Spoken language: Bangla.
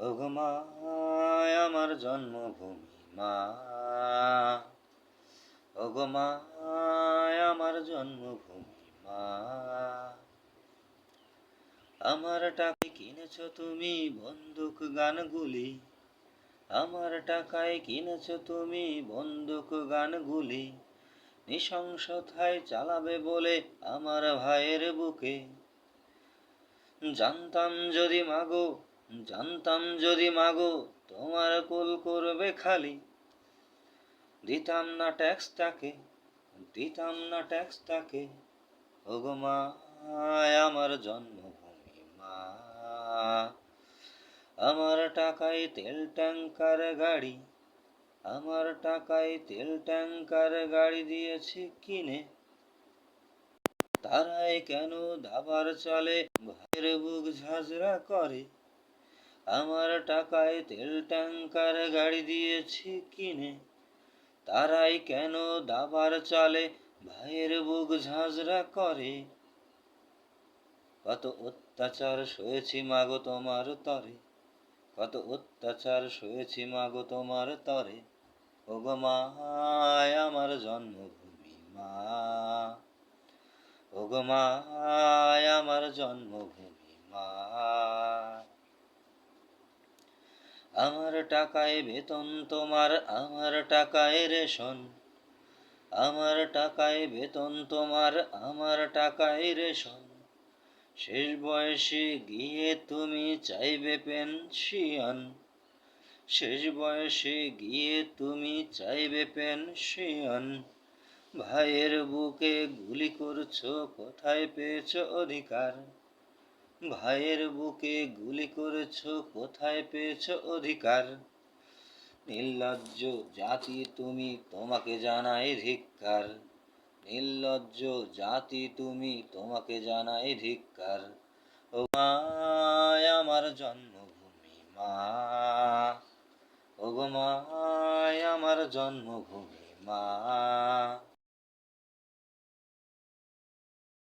ওগো মা আমার জন্মভূমি মা, ওগো মা আমার জন্মভূমি মা। আমার টাকায় কিনেছ তুমি বন্দুক গানগুলি, আমার টাকায় কিনেছ তুমি বন্দুক গানগুলি, নৃশংসতায় চালাবে বলে আমার ভাইয়ের বুকে। জানতাম যদি মাগো তোমার কোল করবে খালি, দিতাম না ট্যাক্স তাকে। ওগো মা আমার জন্মভূমি মা, আমার টাকায় তেল ট্যাঙ্কার গাড়ি, আমার টাকায় তেল ট্যাঙ্কার গাড়ি দিয়েছি কিনে। তারাই কেন দাবার চলে ভাইয়ের বুক ঝাঁঝরা করে, আমার টাকায় তেল ট্যাঙ্কার গাড়ি দিয়েছি কিনে। তারাই কেন দাবার চলে ভাইয়ের বুক ঝাঁঝরা করে। কত অত্যাচার সয়েছি মাগো তোমার তরে, কত অত্যাচার সয়েছি মাগো তোমার তরে। ওগো মা আমার জন্মভূমি মা, ওগো মা আমার জন্মভূমি মা। আমার টাকায় বেতন তোমার, আমার টাকায় রেশন, আমার টাকায় বেতন তোমার, আমার টাকায় রেশন। শেষ বয়সে গিয়ে তুমি চাইবে পেনশন, শেষ বয়সে গিয়ে তুমি চাইবে পেনশন। ভাইয়ের বুকে গুলি করছো কোথায় পেয়েছো অধিকার, ভাইয়ের বুকে গুলি করেছো কোথায় পেয়েছো অধিকার। নির্লজ্জ জাতি তুমি, তোমাকে জানাই ধিক্কার, নির্লজ্জ জাতি তুমি, তোমাকে জানাই ধিক্কার। ও মা আমার জন্মভূমি মা, ওগো মা আমার জন্মভূমি মা।